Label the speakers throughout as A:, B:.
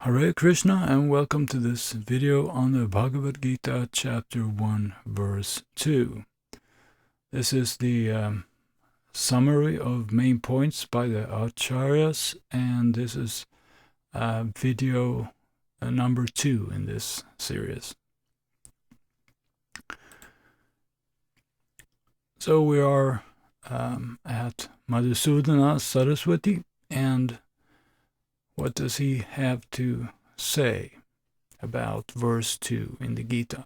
A: Hare Krishna and welcome to this video on the Bhagavad-gita chapter 1 verse 2. This is the summary of main points by the Acharyas, and this is video number 2 in this series. So we are at Madhusudana Saraswati, and what does he have to say about verse 2 in the Gita?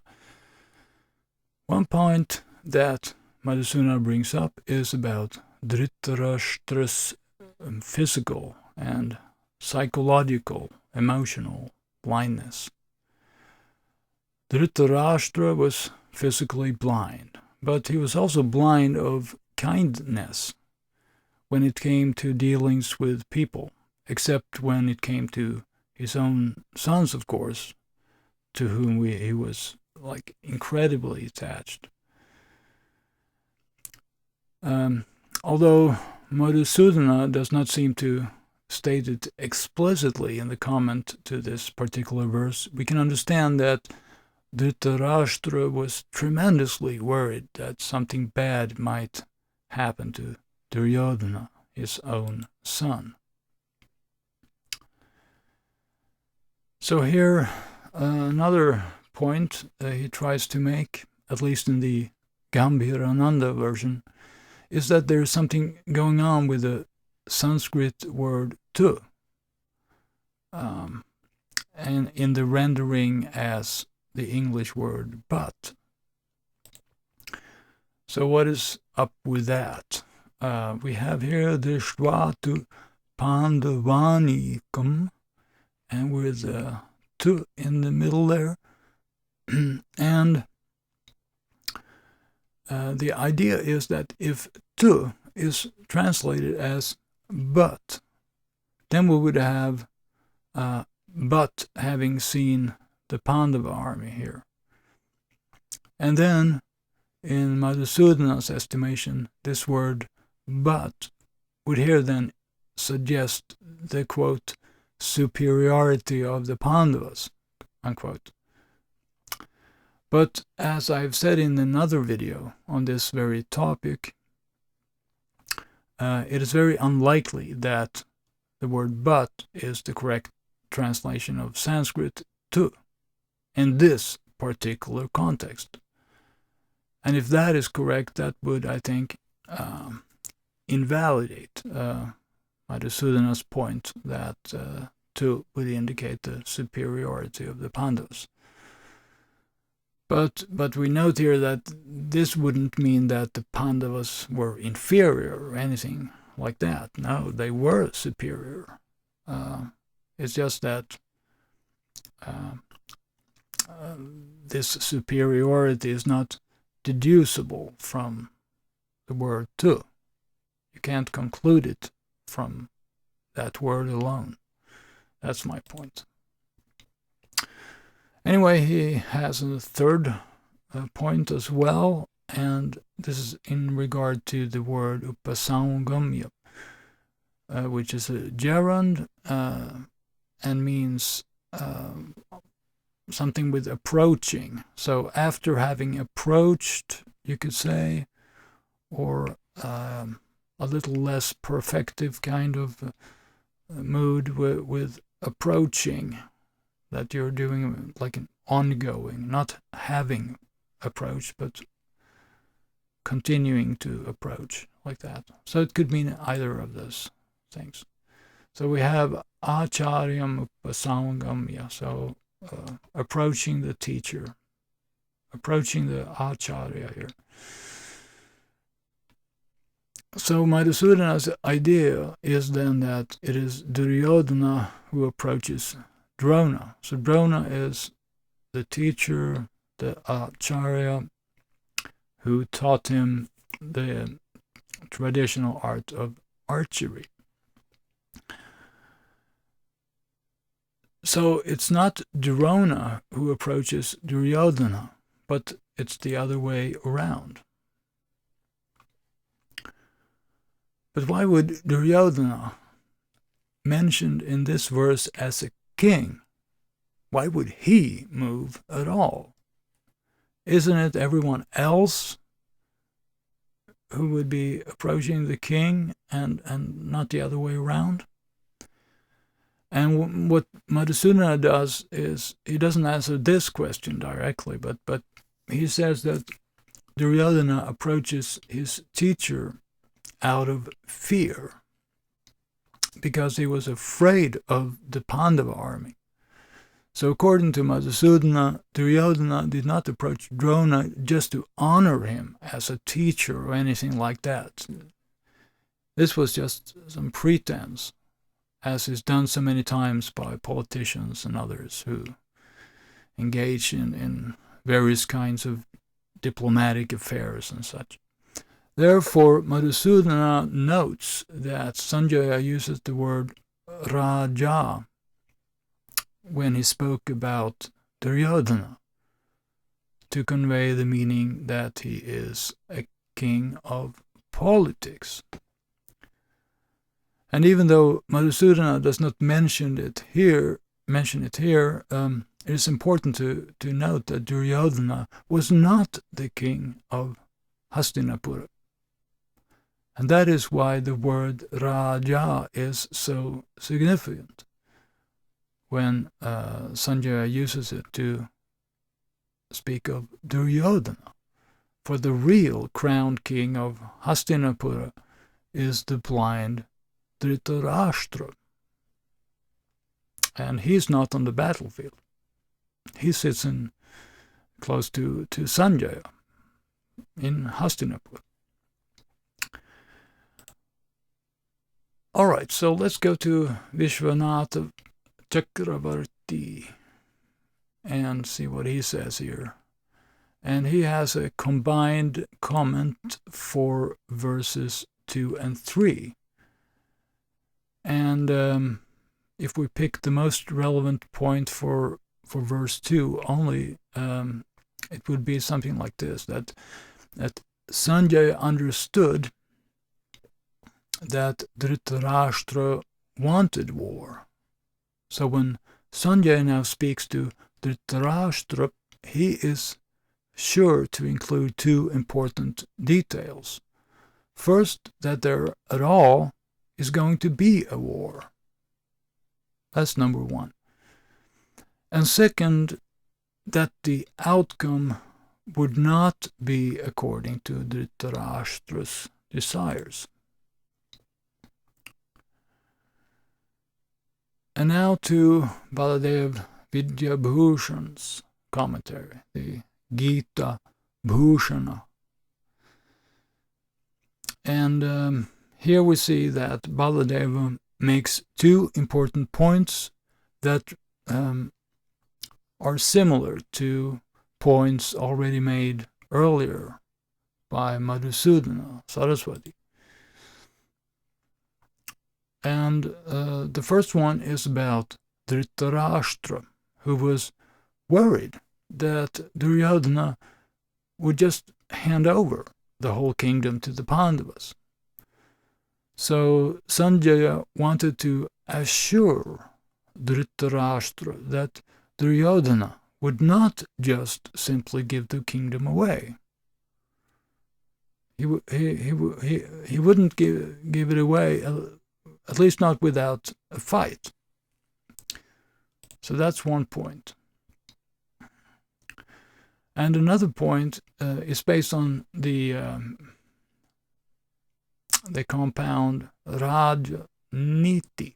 A: One point that Madhusūdana brings up is about Dhritarashtra's physical and psychological, emotional blindness. Dhritarashtra was physically blind, but he was also blind of kindness when it came to dealings with people, except when it came to his own sons, of course, to whom he was like incredibly attached. Although Madhusūdana does not seem to state it explicitly in the comment to this particular verse, we can understand that Dhritarashtra was tremendously worried that something bad might happen to Duryodhana, his own son. So here, another point he tries to make, at least in the Gambhirananda version, is that there's something going on with the Sanskrit word tu, and in the rendering as the English word but. So what is up with that? We have here Visvanatha Pandavanikam, and with tu in the middle there. And the idea is that if tu is translated as but, then we would have but having seen the Pandava army here. And then, in Madhusudana's estimation, this word but would here then suggest the, quote, superiority of the Pandavas, unquote. But as I've said in another video on this very topic, it is very unlikely that the word but is the correct translation of Sanskrit tu in this particular context. And if that is correct, that would, I think, invalidate Madhusudana's point that tu would indicate the superiority of the Pandavas. But we note here that this wouldn't mean that the Pandavas were inferior or anything like that. No, they were superior. It's just that this superiority is not deducible from the word tu. You can't conclude it from that word alone. That's my point. Anyway, he has a third point as well, and this is in regard to the word upasamgamya, which is a gerund and means something with approaching. So after having approached, you could say, or a little less perfective kind of mood with approaching, that you're doing like an ongoing, not having approach, but continuing to approach, like that. So it could mean either of those things. So we have acharyam upasamgamya, so approaching the teacher, approaching the acharya here. So Madhusudana's idea is then that it is Duryodhana who approaches Drona. So Drona is the teacher, the acharya, who taught him the traditional art of archery. So it's not Drona who approaches Duryodhana, but it's the other way around. But why would Duryodhana, mentioned in this verse as a king, Why would he move at all? Isn't it everyone else who would be approaching the king and not the other way around? And what Madhusudana does is he doesn't answer this question directly, but he says that Duryodhana approaches his teacher out of fear because he was afraid of the Pandava army. So according to Madhusudana, Duryodhana did not approach Drona just to honor him as a teacher or anything like that. This was just some pretense, as is done so many times by politicians and others who engage in various kinds of diplomatic affairs and such. Therefore, Madhusudana notes that Sanjaya uses the word Raja when he spoke about Duryodhana to convey the meaning that he is a king of politics. And even though Madhusudana does not mention it here, it is important to note that Duryodhana was not the king of Hastinapura. And that is why the word Raja is so significant when Sanjaya uses it to speak of Duryodhana. For the real crowned king of Hastinapura is the blind Dhritarashtra. And he's not on the battlefield. He sits close to Sanjaya in Hastinapura. All right, so let's go to Visvanatha-cakravarti and see what he says here. And he has a combined comment for verses 2 and 3. And if we pick the most relevant point for verse 2 only, it would be something like this, that Sanjaya understood that Dhritarashtra wanted war. So when Sanjaya now speaks to Dhritarashtra, he is sure to include two important details. First, that there at all is going to be a war. That's number one. And second, that the outcome would not be according to Dhritarashtra's desires. And now to baladeva-vidyabhusana's commentary, the Vidyābhūṣana. And here we see that Baladeva makes two important points that are similar to points already made earlier by Madhusudana, Saraswati. And the first one is about Dhritarashtra, who was worried that Duryodhana would just hand over the whole kingdom to the Pandavas. So Sanjaya wanted to assure Dhritarashtra that Duryodhana would not just simply give the kingdom away. He wouldn't give it away, at least not without a fight. So that's one point. And another point is based on the compound Rajniti,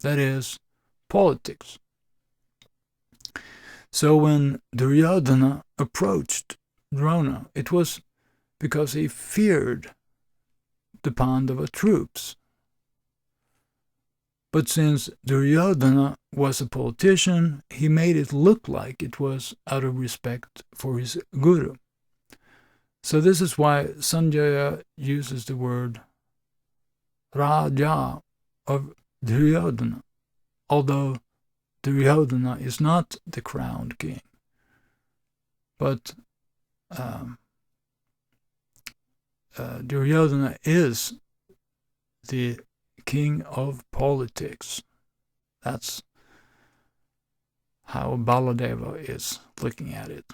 A: that is, politics. So when Duryodhana approached Drona, it was because he feared the Pandava troops. But since Duryodhana was a politician, he made it look like it was out of respect for his guru. So this is why Sanjaya uses the word Raja of Duryodhana, although Duryodhana is not the crowned king. But Duryodhana is the king of politics. That's how Baladeva is looking at it.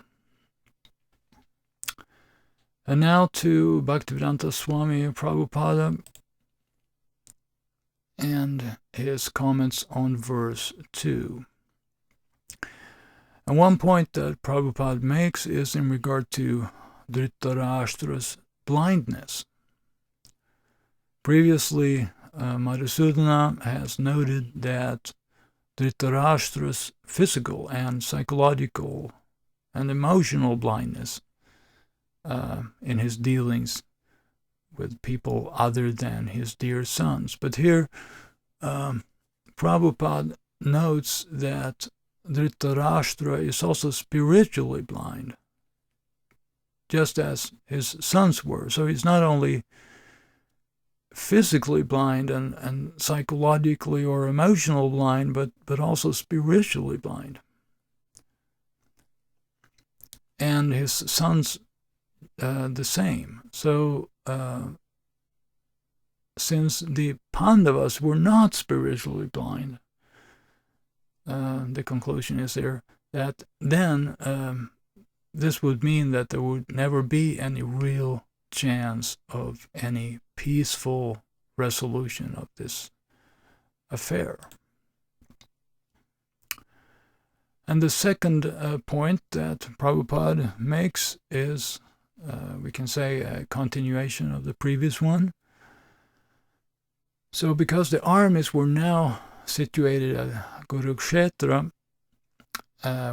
A: And now to Bhaktivedanta-Swami-Prabhupada and his comments on verse 2. And one point that Prabhupada makes is in regard to Dhritarashtra's blindness. Previously, Madhusudana has noted that Dhritarashtra's physical and psychological and emotional blindness in his dealings with people other than his dear sons. But here, Prabhupada notes that Dhritarashtra is also spiritually blind, just as his sons were. So he's not only physically blind and psychologically or emotional blind, but also spiritually blind. And his sons the same. So since the Pandavas were not spiritually blind, the conclusion is there that then this would mean that there would never be any real chance of any peaceful resolution of this affair. And the second point that Prabhupada makes is, we can say, a continuation of the previous one. So because the armies were now situated at Kurukshetra,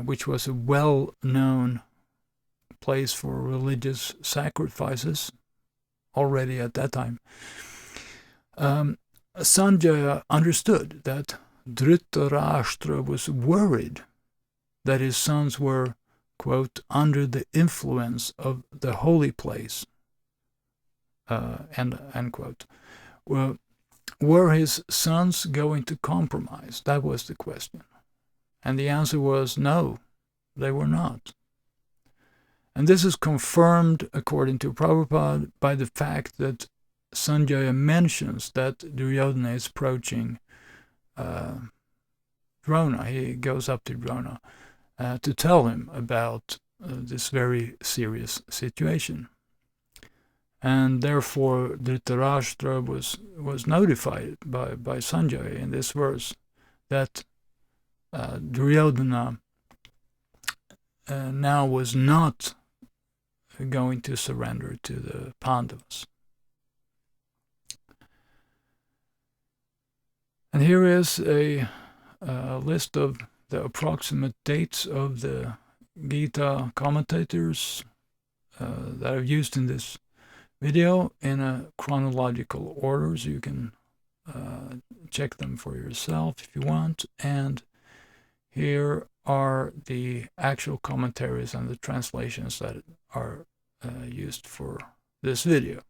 A: which was a well-known place for religious sacrifices already at that time, Sanjaya understood that Dhritarashtra was worried that his sons were, quote, under the influence of the holy place, end quote. Well, were his sons going to compromise? That was the question. And the answer was no, they were not. And this is confirmed, according to Prabhupada, by the fact that Sanjaya mentions that Duryodhana is approaching Drona. He goes up to Drona to tell him about this very serious situation. And therefore Dhritarashtra was notified by Sanjaya in this verse that Duryodhana now was not going to surrender to the Pandavas. And here is a list of the approximate dates of the Gita commentators that are used in this video in a chronological order, so you can check them for yourself if you want. And here are the actual commentaries and the translations that are used for this video.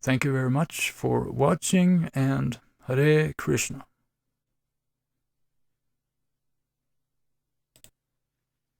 A: Thank you very much for watching, and Hare Krishna.